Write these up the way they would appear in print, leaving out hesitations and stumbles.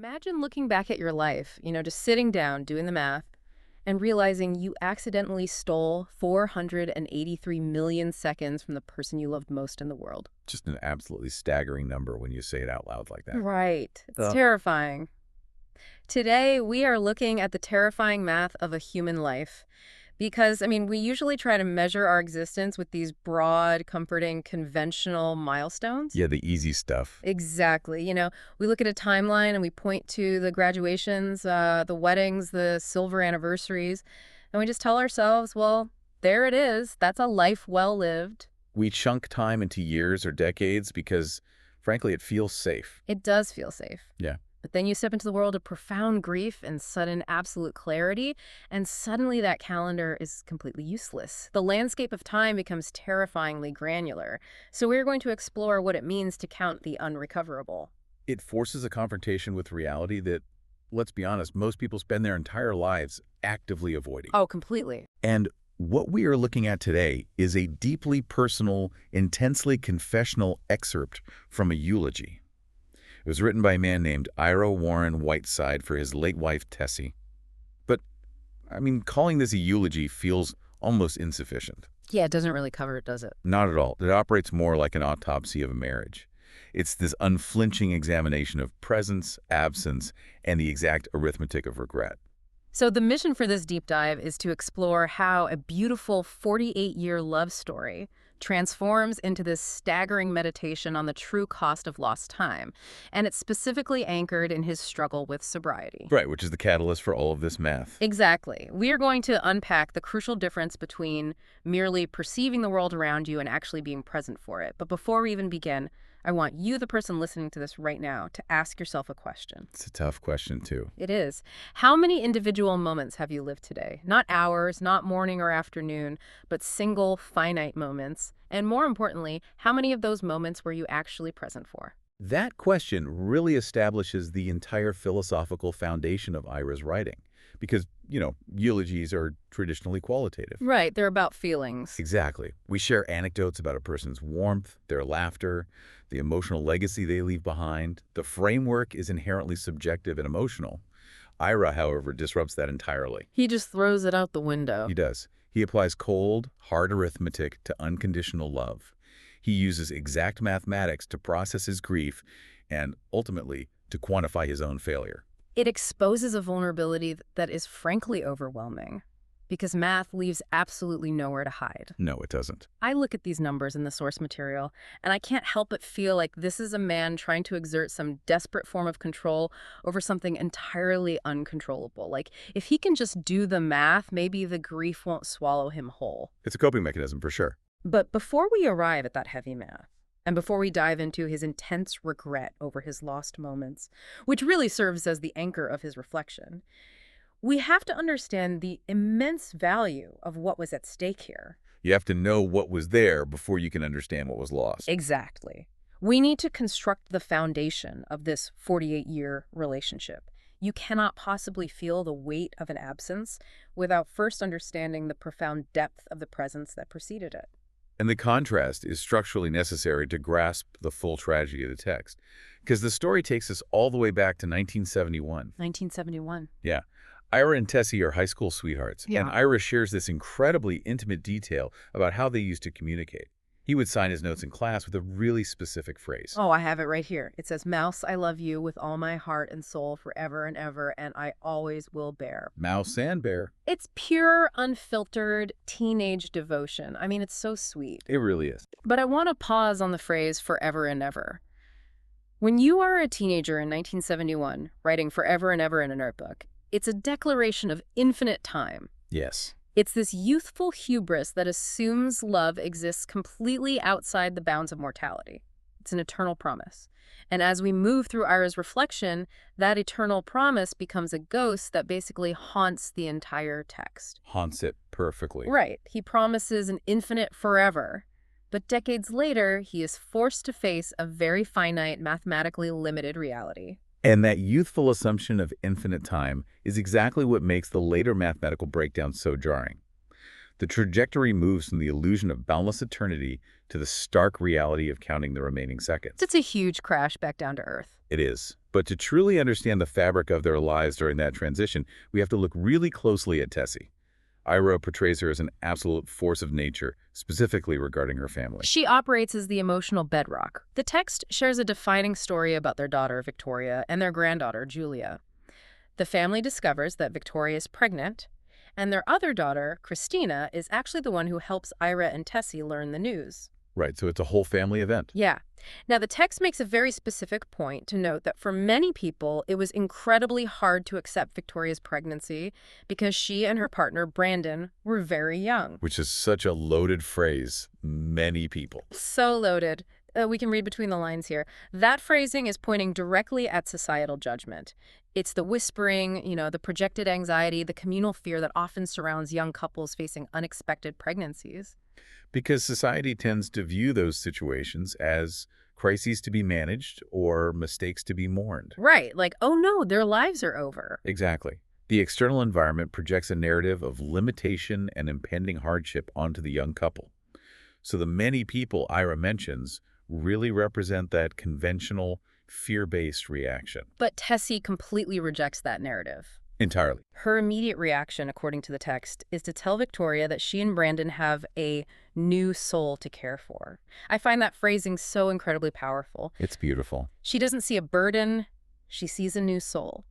Imagine looking back at your life, just sitting down, doing the math, and realizing you accidentally stole 483 million seconds from the person you loved most in the world. Just an absolutely staggering number when you say it out loud like that. Right. It's Uh, terrifying. Today, we are looking at the terrifying math of a human life. Because, we usually try to measure our existence with these broad, comforting, conventional milestones. yeah, the easy stuff. Exactly. We look at a timeline and we point to the graduations, the weddings, the silver anniversaries, and we just tell ourselves, well, there it is. That's a life well lived. We chunk time into years or decades because, frankly, it feels safe. It does feel safe. Yeah. But then you step into the world of profound grief and sudden absolute clarity, and suddenly that calendar is completely useless. The landscape of time becomes terrifyingly granular. So we're going to explore what it means to count the unrecoverable. It forces a confrontation with reality that, let's be honest, most people spend their entire lives actively avoiding. Oh, completely. And what we are looking at today is a deeply personal, intensely confessional excerpt from a eulogy. It was written by a man named Ira Warren Whiteside for his late wife, Tessie. But, calling this a eulogy feels almost insufficient. Yeah, it doesn't really cover it, does it? Not at all. It operates more like an autopsy of a marriage. It's this unflinching examination of presence, absence, and the exact arithmetic of regret. So the mission for this deep dive is to explore how a beautiful 48-year love story transforms into this staggering meditation on the true cost of lost time. And it's specifically anchored in his struggle with sobriety. Right, which is the catalyst for all of this math. Exactly. We are going to unpack the crucial difference between merely perceiving the world around you and actually being present for it. But before we even begin, I want you, the person listening to this right now, to ask yourself a question. It's a tough question, too. It is. How many individual moments have you lived today? Not hours, not morning or afternoon, but single, finite moments. And more importantly, how many of those moments were you actually present for? That question really establishes the entire philosophical foundation of Ira's writing. Because, eulogies are traditionally qualitative. Right, they're about feelings. Exactly. We share anecdotes about a person's warmth, their laughter, the emotional legacy they leave behind. The framework is inherently subjective and emotional. Ira, however, disrupts that entirely. He just throws it out the window. He does. He applies cold, hard arithmetic to unconditional love. He uses exact mathematics to process his grief and, ultimately, to quantify his own failure. It exposes a vulnerability that is frankly overwhelming because math leaves absolutely nowhere to hide. No, it doesn't. I look at these numbers in the source material, and I can't help but feel like this is a man trying to exert some desperate form of control over something entirely uncontrollable. Like, if he can just do the math, maybe the grief won't swallow him whole. It's a coping mechanism for sure. But before we arrive at that heavy math, and before we dive into his intense regret over his lost moments, which really serves as the anchor of his reflection, we have to understand the immense value of what was at stake here. You have to know what was there before you can understand what was lost. Exactly. We need to construct the foundation of this 48-year relationship. You cannot possibly feel the weight of an absence without first understanding the profound depth of the presence that preceded it. And the contrast is structurally necessary to grasp the full tragedy of the text. Because the story takes us all the way back to 1971. 1971. Yeah. Ira and Tessie are high school sweethearts, Yeah. and Ira shares this incredibly intimate detail about how they used to communicate. He would sign his notes in class with a really specific phrase. Oh, I have it right here. It says, "Mouse, I love you with all my heart and soul forever and ever, and I always will bear." Mouse and bear. It's pure, unfiltered teenage devotion. It's so sweet. It really is. But I want to pause on the phrase forever and ever. When you are a teenager in 1971, writing forever and ever in a notebook, it's a declaration of infinite time. Yes. It's this youthful hubris that assumes love exists completely outside the bounds of mortality. It's an eternal promise. And as we move through Ira's reflection, that eternal promise becomes a ghost that basically haunts the entire text. Haunts it perfectly. Right. He promises an infinite forever. But decades later, he is forced to face a very finite, mathematically limited reality. And that youthful assumption of infinite time is exactly what makes the later mathematical breakdown so jarring. The trajectory moves from the illusion of boundless eternity to the stark reality of counting the remaining seconds. It's a huge crash back down to earth. It is. But to truly understand the fabric of their lives during that transition, we have to look really closely at Tessie. Ira portrays her as an absolute force of nature, specifically regarding her family. She operates as the emotional bedrock. The text shares a defining story about their daughter, Victoria, and their granddaughter, Julia. The family discovers that Victoria is pregnant, and their other daughter, Christina, is actually the one who helps Ira and Tessie learn the news. Right, so it's a whole family event. Yeah. Now, the text makes a very specific point to note that for many people, it was incredibly hard to accept Victoria's pregnancy because she and her partner, Brandon, were very young. Which is such a loaded phrase. Many people. So loaded. We can read between the lines here. That phrasing is pointing directly at societal judgment. It's the whispering, the projected anxiety, the communal fear that often surrounds young couples facing unexpected pregnancies. Because society tends to view those situations as crises to be managed or mistakes to be mourned. Right, like, oh no, their lives are over. Exactly. The external environment projects a narrative of limitation and impending hardship onto the young couple. So the many people Ira mentions really represent that conventional, fear-based reaction. But Tessie completely rejects that narrative. Entirely. Her immediate reaction, according to the text, is to tell Victoria that she and Brandon have a new soul to care for. I find that phrasing so incredibly powerful. It's beautiful. She doesn't see a burden, she sees a new soul.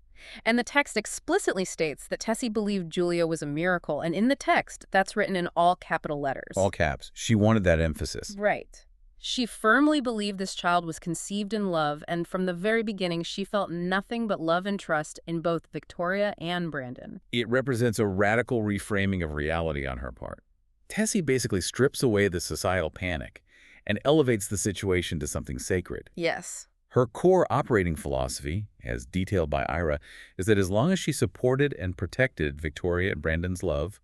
And the text explicitly states that Tessie believed Julia was a miracle, and in the text, that's written in all capital letters. All caps. She wanted that emphasis. Right. She firmly believed this child was conceived in love, and from the very beginning, she felt nothing but love and trust in both Victoria and Brandon. It represents a radical reframing of reality on her part. Tessie basically strips away the societal panic and elevates the situation to something sacred. Yes. Her core operating philosophy, as detailed by Ira, is that as long as she supported and protected Victoria and Brandon's love,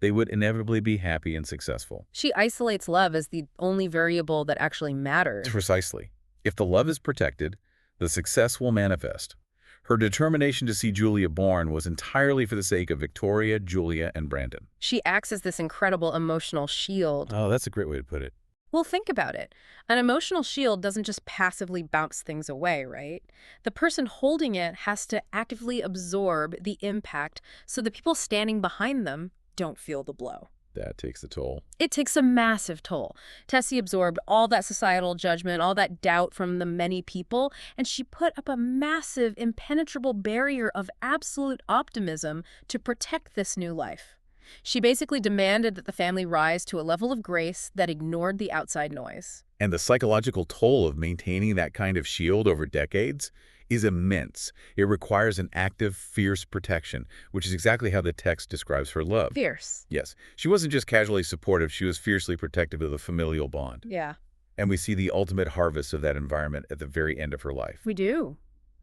they would inevitably be happy and successful. She isolates love as the only variable that actually matters. Precisely. If the love is protected, the success will manifest. Her determination to see Julia born was entirely for the sake of Victoria, Julia, and Brandon. She acts as this incredible emotional shield. Oh, that's a great way to put it. Well, think about it. An emotional shield doesn't just passively bounce things away, right? The person holding it has to actively absorb the impact so the people standing behind them don't feel the blow. That takes a toll. It takes a massive toll. Tessie absorbed all that societal judgment, all that doubt from the many people, and she put up a massive, impenetrable barrier of absolute optimism to protect this new life. She basically demanded that the family rise to a level of grace that ignored the outside noise. And the psychological toll of maintaining that kind of shield over decades is immense. It requires an active, fierce protection, which is exactly how the text describes her love. Fierce. Yes. She wasn't just casually supportive, she was fiercely protective of the familial bond. Yeah. And we see the ultimate harvest of that environment at the very end of her life. We do.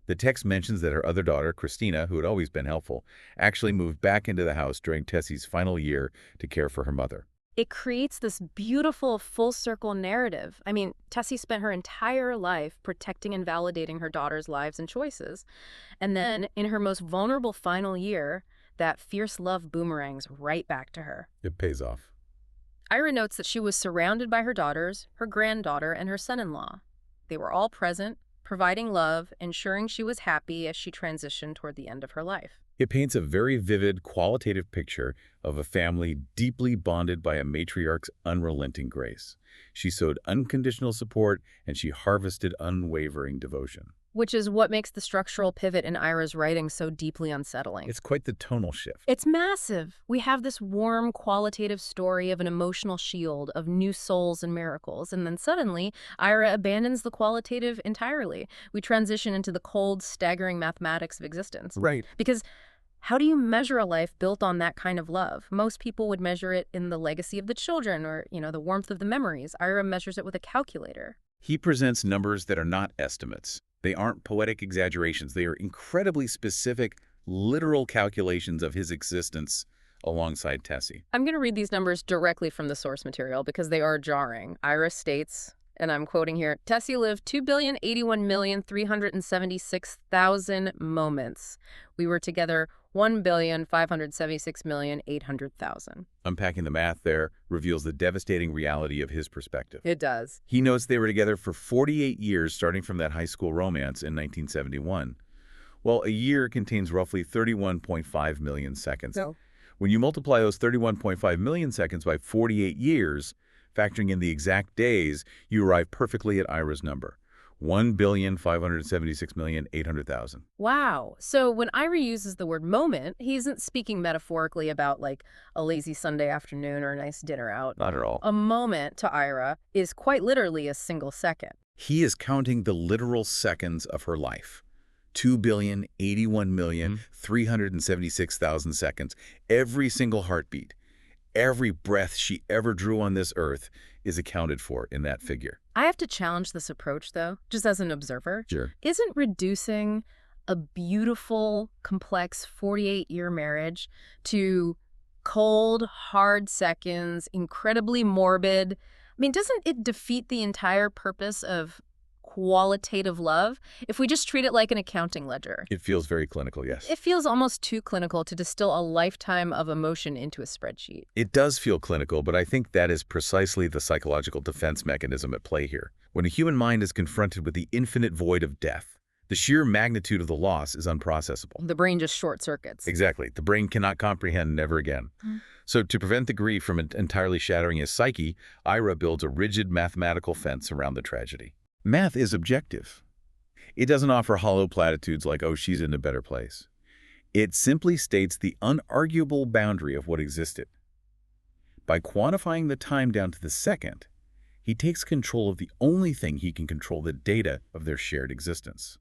The text mentions that her other daughter, Christina, who had always been helpful, actually moved back into the house during Tessie's final year to care for her mother. It creates this beautiful full-circle narrative. I mean, Tessie spent her entire life protecting and validating her daughter's lives and choices. And then, in her most vulnerable final year, that fierce love boomerangs right back to her. It pays off. Ira notes that she was surrounded by her daughters, her granddaughter, and her son-in-law. They were all present, providing love, ensuring she was happy as she transitioned toward the end of her life. It paints a very vivid, qualitative picture of a family deeply bonded by a matriarch's unrelenting grace. She showed unconditional support, and she harvested unwavering devotion. Which is what makes the structural pivot in Ira's writing so deeply unsettling. It's quite the tonal shift. It's massive. We have this warm, qualitative story of an emotional shield, of new souls and miracles, and then suddenly, Ira abandons the qualitative entirely. We transition into the cold, staggering mathematics of existence. Right. Because how do you measure a life built on that kind of love? Most people would measure it in the legacy of the children or, the warmth of the memories. Ira measures it with a calculator. He presents numbers that are not estimates. They aren't poetic exaggerations. They are incredibly specific, literal calculations of his existence alongside Tessie. I'm going to read these numbers directly from the source material because they are jarring. Ira states, and I'm quoting here, Tessie lived 2,081,376,000 moments. We were together 1,576,800,000. Unpacking the math there reveals the devastating reality of his perspective. It does. He notes they were together for 48 years, starting from that high school romance in 1971. Well, a year contains roughly 31.5 million seconds. So, When you multiply those 31.5 million seconds by 48 years, factoring in the exact days, you arrive perfectly at Ira's number, 1,576,800,000. wow. So when Ira uses the word moment, he isn't speaking metaphorically about like a lazy Sunday afternoon or a nice dinner out. Not at all. A moment to Ira is quite literally a single second. He is counting the literal seconds of her life. 2,081,376,000 seconds. Every single heartbeat, every breath she ever drew on this earth is accounted for in that figure. I have to challenge this approach, though, just as an observer. Sure. Isn't reducing a beautiful, complex 48-year marriage to cold, hard seconds, incredibly morbid? I mean, doesn't it defeat the entire purpose of qualitative love if we just treat it like an accounting ledger? It feels very clinical, yes. It feels almost too clinical to distill a lifetime of emotion into a spreadsheet. It does feel clinical, but I think that is precisely the psychological defense mechanism at play here. When a human mind is confronted with the infinite void of death, the sheer magnitude of the loss is unprocessable. The brain just short circuits. Exactly. The brain cannot comprehend never again. So to prevent the grief from entirely shattering his psyche, Ira builds a rigid mathematical fence around the tragedy. Math is objective. It doesn't offer hollow platitudes like, oh, she's in a better place. It simply states the unarguable boundary of what existed. By quantifying the time down to the second, he takes control of the only thing he can control, the data of their shared existence.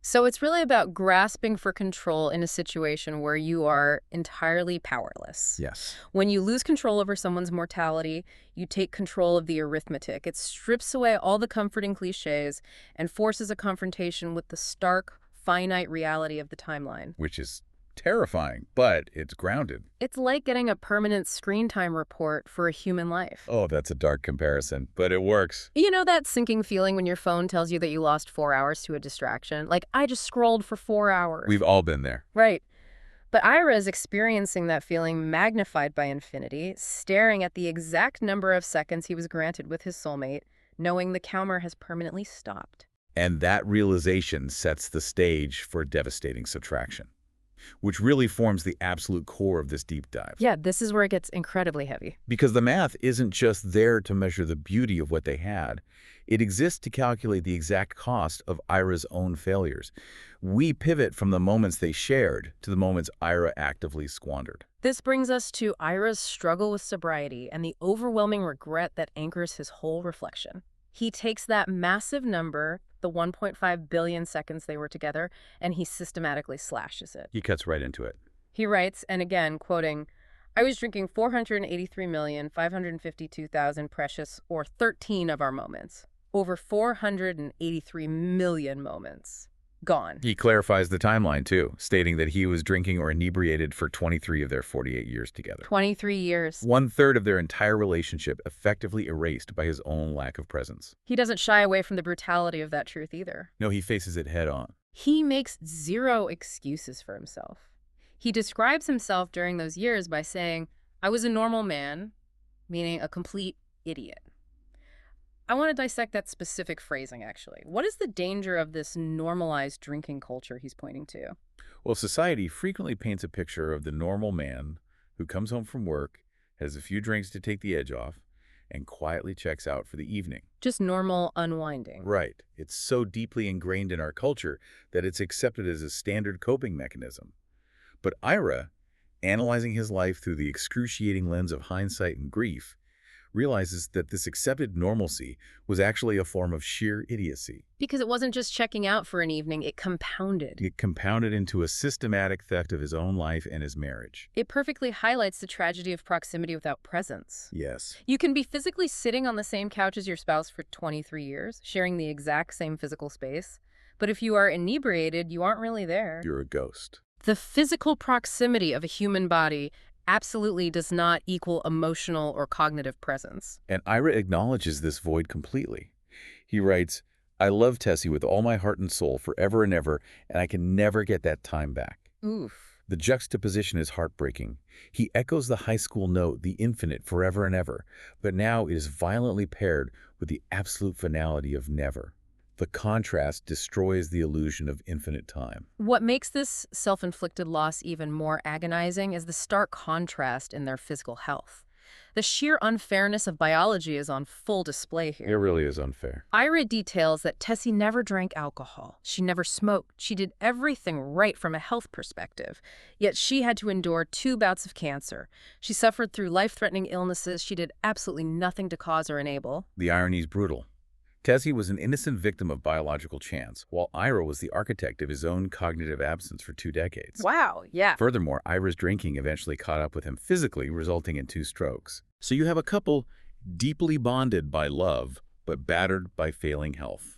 So it's really about grasping for control in a situation where you are entirely powerless. Yes. When you lose control over someone's mortality, you take control of the arithmetic. It strips away all the comforting cliches and forces a confrontation with the stark, finite reality of the timeline. Which is terrifying, but it's grounded. It's like getting a permanent screen time report for a human life. Oh, that's a dark comparison, but it works. You know that sinking feeling when your phone tells you that you lost 4 hours to a distraction? Like, I just scrolled for 4 hours. We've all been there. Right. But Ira is experiencing that feeling magnified by infinity, staring at the exact number of seconds he was granted with his soulmate, knowing the counter has permanently stopped. And that realization sets the stage for devastating subtraction, which really forms the absolute core of this deep dive. Yeah, this is where it gets incredibly heavy. Because the math isn't just there to measure the beauty of what they had. It exists to calculate the exact cost of Ira's own failures. We pivot from the moments they shared to the moments Ira actively squandered. This brings us to Ira's struggle with sobriety and the overwhelming regret that anchors his whole reflection. He takes that massive number, the 1.5 billion seconds they were together, and he systematically slashes it. He cuts right into it. He writes, and again, quoting, I was drinking 483,552,000 precious, or 13 of our moments. Over 483 million moments. Gone. He clarifies the timeline, too, stating that he was drinking or inebriated for 23 of their 48 years together. 23 years. 1/3 of their entire relationship effectively erased by his own lack of presence. He doesn't shy away from the brutality of that truth either. No, he faces it head on. He makes zero excuses for himself. He describes himself during those years by saying, I was a normal man, meaning a complete idiot. I want to dissect that specific phrasing, actually. What is the danger of this normalized drinking culture he's pointing to? Well, society frequently paints a picture of the normal man who comes home from work, has a few drinks to take the edge off, and quietly checks out for the evening. Just normal unwinding. Right. It's so deeply ingrained in our culture that it's accepted as a standard coping mechanism. But Ira, analyzing his life through the excruciating lens of hindsight and grief, realizes that this accepted normalcy was actually a form of sheer idiocy. Because it wasn't just checking out for an evening, it compounded. It compounded into a systematic theft of his own life and his marriage. It perfectly highlights the tragedy of proximity without presence. Yes. You can be physically sitting on the same couch as your spouse for 23 years, sharing the exact same physical space. But if you are inebriated, you aren't really there. You're a ghost. The physical proximity of a human body absolutely does not equal emotional or cognitive presence. And Ira acknowledges this void completely. He writes, "I love Tessie with all my heart and soul forever and ever, and I can never get that time back." Oof. The juxtaposition is heartbreaking. He echoes the high school note, the infinite forever and ever, but now it is violently paired with the absolute finality of never. The contrast destroys the illusion of infinite time. What makes this self-inflicted loss even more agonizing is the stark contrast in their physical health. The sheer unfairness of biology is on full display It here. really is unfair. Ira details that Tessie never drank alcohol. She never smoked. She did everything right from a health perspective. Yet she had to endure 2 bouts of cancer. She suffered through life-threatening illnesses she did absolutely nothing to cause or enable. The irony is brutal. Tessie was an innocent victim of biological chance, while Ira was the architect of his own cognitive absence for 2 decades. Wow, yeah. Furthermore, Ira's drinking eventually caught up with him physically, resulting in 2 strokes. So you have a couple deeply bonded by love, but battered by failing health.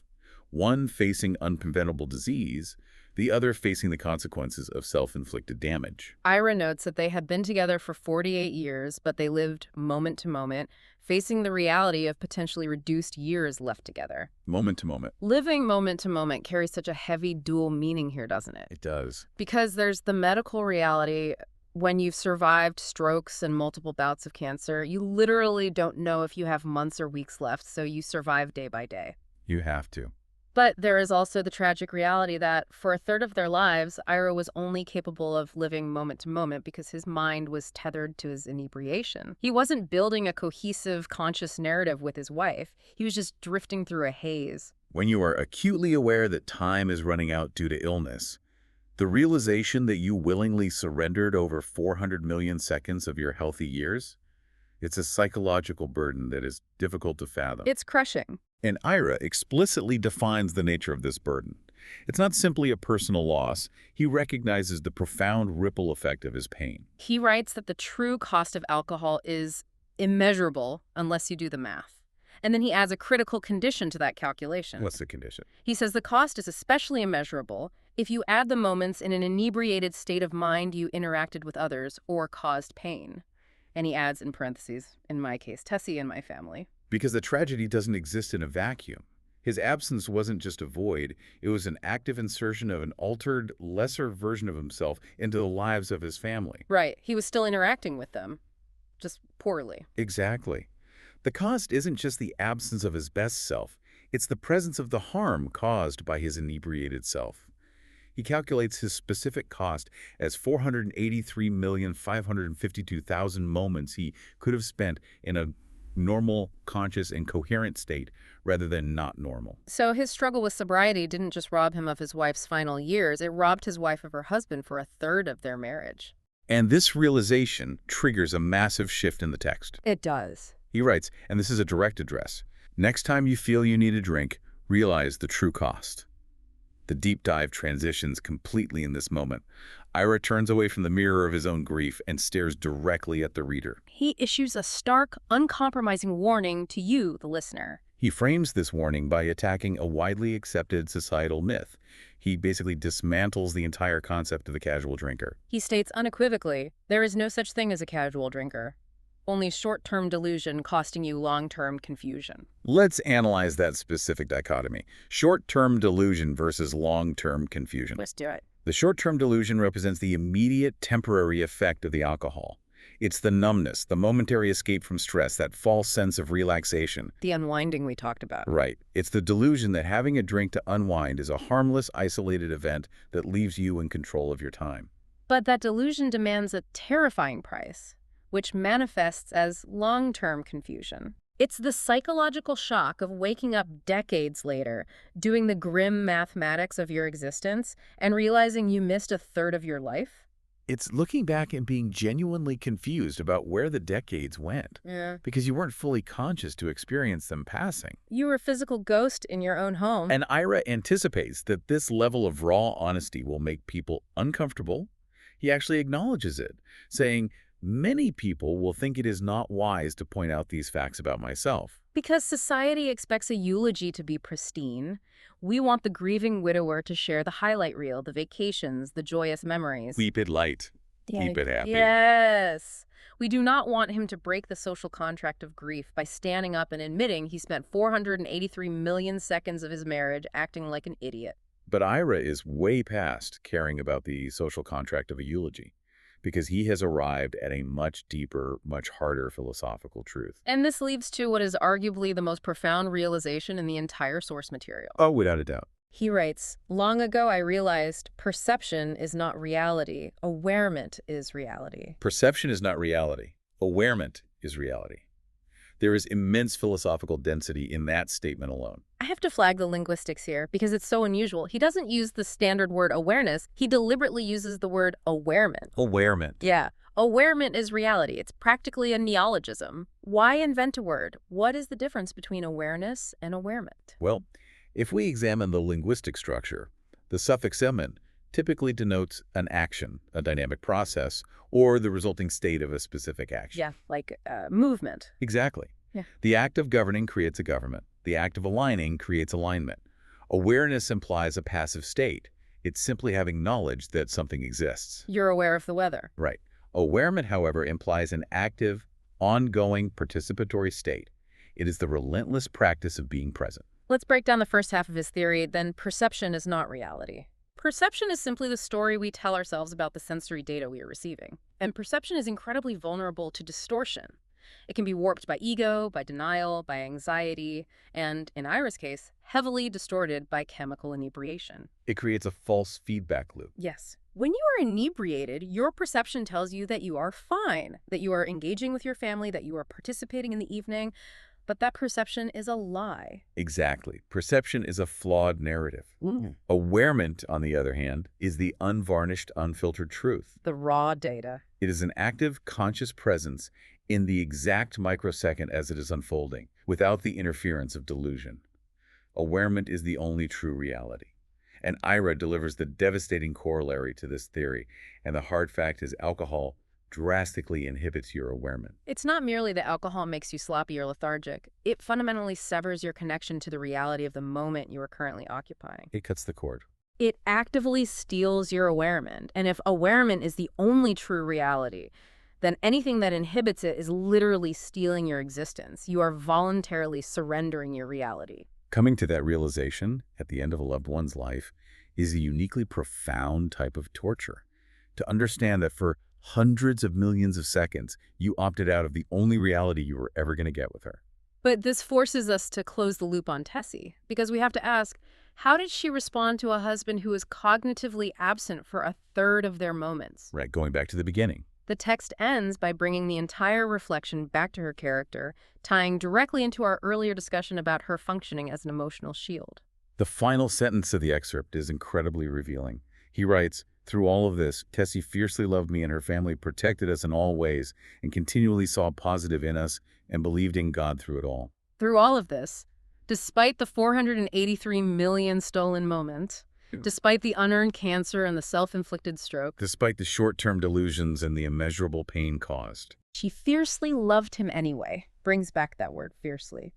One facing unpreventable disease, the other facing the consequences of self-inflicted damage. Ira notes that they had been together for 48 years, but they lived moment to moment, facing the reality of potentially reduced years left together. Moment to moment. Living moment to moment carries such a heavy dual meaning here, doesn't it? It does. Because there's the medical reality. When you've survived strokes and multiple bouts of cancer, you literally don't know if you have months or weeks left, so you survive day by day. You have to. But there is also the tragic reality that for a third of their lives, Ira was only capable of living moment to moment because his mind was tethered to his inebriation. He wasn't building a cohesive, conscious narrative with his wife. He was just drifting through a haze. When you are acutely aware that time is running out due to illness, the realization that you willingly surrendered over 400 million seconds of your healthy years, it's a psychological burden that is difficult to fathom. It's crushing. And Ira explicitly defines the nature of this burden. It's not simply a personal loss. He recognizes the profound ripple effect of his pain. He writes that the true cost of alcohol is immeasurable unless you do the math. And then he adds a critical condition to that calculation. What's the condition? He says the cost is especially immeasurable if you add the moments in an inebriated state of mind you interacted with others or caused pain. And he adds in parentheses, in my case, Tessie and my family. Because the tragedy doesn't exist in a vacuum. His absence wasn't just a void, it was an active insertion of an altered, lesser version of himself into the lives of his family. Right. He was still interacting with them, just poorly. Exactly. The cost isn't just the absence of his best self, it's the presence of the harm caused by his inebriated self. He calculates his specific cost as 483,552,000 moments he could have spent in a normal, conscious, and coherent state rather than not normal. So his struggle with sobriety didn't just rob him of his wife's final years, it robbed his wife of her husband for a third of their marriage. And this realization triggers a massive shift in the text. It does. He writes, and this is a direct address, "Next time you feel you need a drink, realize the true cost." The deep dive transitions completely in this moment. Ira turns away from the mirror of his own grief and stares directly at the reader. He issues a stark, uncompromising warning to you, the listener. He frames this warning by attacking a widely accepted societal myth. He basically dismantles the entire concept of the casual drinker. He states unequivocally, there is no such thing as a casual drinker. Only short-term delusion costing you long-term confusion. Let's analyze that specific dichotomy. Short-term delusion versus long-term confusion. Let's do it. The short-term delusion represents the immediate temporary effect of the alcohol. It's the numbness, the momentary escape from stress, that false sense of relaxation. The unwinding we talked about. Right. It's the delusion that having a drink to unwind is a harmless, isolated event that leaves you in control of your time. But that delusion demands a terrifying price, which manifests as long-term confusion. It's the psychological shock of waking up decades later, doing the grim mathematics of your existence, and realizing you missed a third of your life. It's looking back and being genuinely confused about where the decades went. Yeah. Because you weren't fully conscious to experience them passing. You were a physical ghost in your own home. And Ira anticipates that this level of raw honesty will make people uncomfortable. He actually acknowledges it, saying, "Many people will think it is not wise to point out these facts about myself." Because society expects a eulogy to be pristine, we want the grieving widower to share the highlight reel, the vacations, the joyous memories. Keep it light. Keep it happy. Yes. We do not want him to break the social contract of grief by standing up and admitting he spent 483 million seconds of his marriage acting like an idiot. But Ira is way past caring about the social contract of a eulogy, because he has arrived at a much deeper, much harder philosophical truth. And this leads to what is arguably the most profound realization in the entire source material. Oh, without a doubt. He writes, "Long ago I realized perception is not reality, awareness is reality." Perception is not reality. Awareness is reality. There is immense philosophical density in that statement alone. I have to flag the linguistics here because it's so unusual. He doesn't use the standard word awareness. He deliberately uses the word awarement. Awarement. Yeah. Awarement is reality. It's practically a neologism. Why invent a word? What is the difference between awareness and awarement? Well, if we examine the linguistic structure, the suffix "emen" typically denotes an action, a dynamic process, or the resulting state of a specific action. Yeah, like movement. Exactly. Yeah. The act of governing creates a government. The act of aligning creates alignment. Awareness implies a passive state. It's simply having knowledge that something exists. You're aware of the weather. Right. Awarement, however, implies an active, ongoing, participatory state. It is the relentless practice of being present. Let's break down the first half of his theory, then perception is not reality. Perception is simply the story we tell ourselves about the sensory data we are receiving. And perception is incredibly vulnerable to distortion. It can be warped by ego, by denial, by anxiety, and, in Ira's case, heavily distorted by chemical inebriation. It creates a false feedback loop. Yes. When you are inebriated, your perception tells you that you are fine, that you are engaging with your family, that you are participating in the evening, but that perception is a lie. Exactly. Perception is a flawed narrative. Awarement, on the other hand, is the unvarnished, unfiltered truth. The raw data. It is an active, conscious presence in the exact microsecond as it is unfolding, without the interference of delusion. Awarement is the only true reality. And Ira delivers the devastating corollary to this theory, and the hard fact is alcohol drastically inhibits your awarement. It's not merely that alcohol makes you sloppy or lethargic. It fundamentally severs your connection to the reality of the moment you are currently occupying. It cuts the cord. It actively steals your awarement. And if awarement is the only true reality, then anything that inhibits it is literally stealing your existence. You are voluntarily surrendering your reality. Coming to that realization at the end of a loved one's life is a uniquely profound type of torture. To understand that for hundreds of millions of seconds, you opted out of the only reality you were ever going to get with her. But this forces us to close the loop on Tessie, because we have to ask, how did she respond to a husband who was cognitively absent for a third of their moments? Right, going back to the beginning. The text ends by bringing the entire reflection back to her character, tying directly into our earlier discussion about her functioning as an emotional shield. The final sentence of the excerpt is incredibly revealing. He writes, "Through all of this, Tessie fiercely loved me and her family, protected us in all ways, and continually saw positive in us and believed in God through it all." Through all of this, despite the 483 million stolen moments, despite the unearned cancer and the self-inflicted stroke, Despite the short-term delusions and the immeasurable pain caused, she fiercely loved him anyway. Brings back that word, fiercely.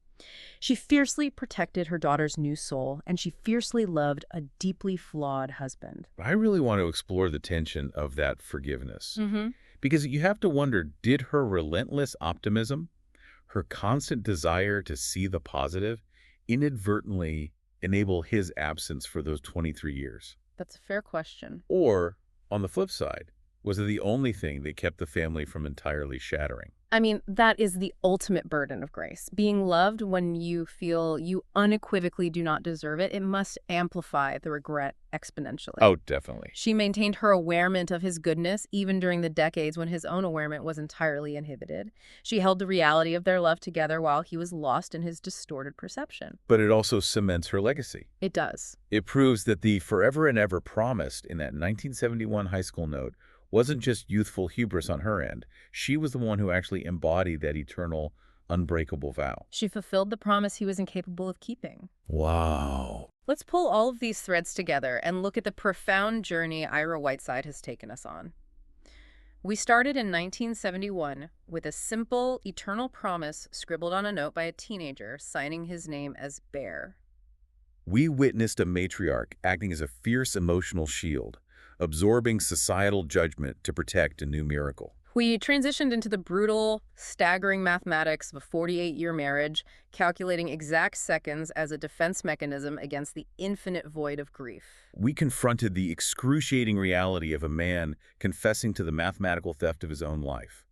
She fiercely protected her daughter's new soul, and she fiercely loved a deeply flawed husband. I really want to explore the tension of that forgiveness. Mm-hmm. Because you have to wonder, did her relentless optimism, her constant desire to see the positive, inadvertently enable his absence for those 23 years? That's a fair question. Or, on the flip side, was it the only thing that kept the family from entirely shattering? I mean, that is the ultimate burden of grace. Being loved when you feel you unequivocally do not deserve it, it must amplify the regret exponentially. Oh, definitely. She maintained her awarement of his goodness even during the decades when his own awarement was entirely inhibited. She held the reality of their love together while he was lost in his distorted perception. But it also cements her legacy. It does. It proves that the forever and ever promised in that 1971 high school note wasn't just youthful hubris on her end. She was the one who actually embodied that eternal, unbreakable vow. She fulfilled the promise he was incapable of keeping. Wow. Let's pull all of these threads together and look at the profound journey Ira Whiteside has taken us on. We started in 1971 with a simple, eternal promise scribbled on a note by a teenager signing his name as Bear. We witnessed a matriarch acting as a fierce emotional shield, absorbing societal judgment to protect a new miracle. We transitioned into the brutal, staggering mathematics of a 48-year marriage, calculating exact seconds as a defense mechanism against the infinite void of grief. We confronted the excruciating reality of a man confessing to the mathematical theft of his own life.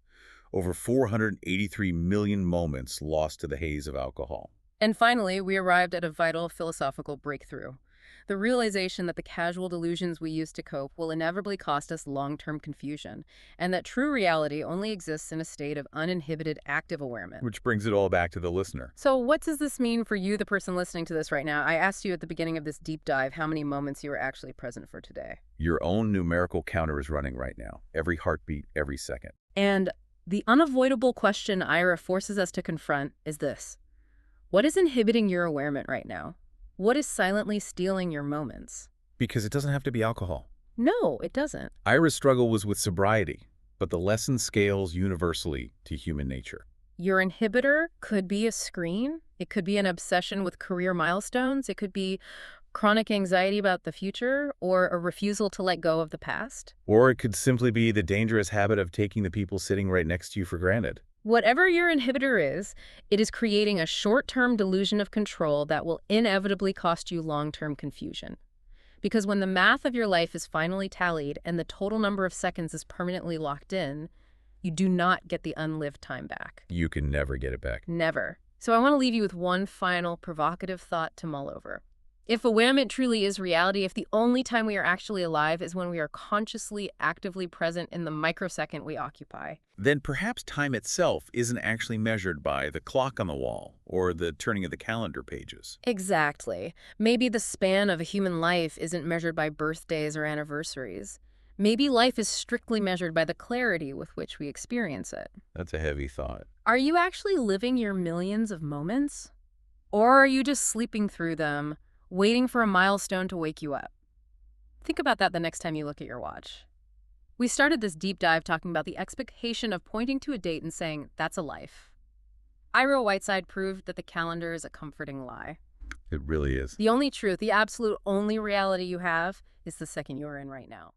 Over 483 million moments lost to the haze of alcohol. And finally, we arrived at a vital philosophical breakthrough. The realization that the casual delusions we use to cope will inevitably cost us long-term confusion, and that true reality only exists in a state of uninhibited active awareness. Which brings it all back to the listener. So what does this mean for you, the person listening to this right now? I asked you at the beginning of this deep dive how many moments you were actually present for today. Your own numerical counter is running right now. Every heartbeat, every second. And the unavoidable question Ira forces us to confront is this. What is inhibiting your awareness right now? What is silently stealing your moments? Because it doesn't have to be alcohol. No, it doesn't. Ira's struggle was with sobriety, but the lesson scales universally to human nature. Your inhibitor could be a screen. It could be an obsession with career milestones. It could be chronic anxiety about the future or a refusal to let go of the past. Or it could simply be the dangerous habit of taking the people sitting right next to you for granted. Whatever your inhibitor is, it is creating a short-term delusion of control that will inevitably cost you long-term confusion. Because when the math of your life is finally tallied and the total number of seconds is permanently locked in, you do not get the unlived time back. You can never get it back. Never. So I want to leave you with one final provocative thought to mull over. If awareness truly is reality, if the only time we are actually alive is when we are consciously, actively present in the microsecond we occupy, then perhaps time itself isn't actually measured by the clock on the wall or the turning of the calendar pages. Exactly. Maybe the span of a human life isn't measured by birthdays or anniversaries. Maybe life is strictly measured by the clarity with which we experience it. That's a heavy thought. Are you actually living your millions of moments? Or are you just sleeping through them, waiting for a milestone to wake you up? Think about that the next time you look at your watch. We started this deep dive talking about the expectation of pointing to a date and saying, that's a life. Ira Whiteside proved that the calendar is a comforting lie. It really is. The only truth, the absolute only reality you have, is the second you're in right now.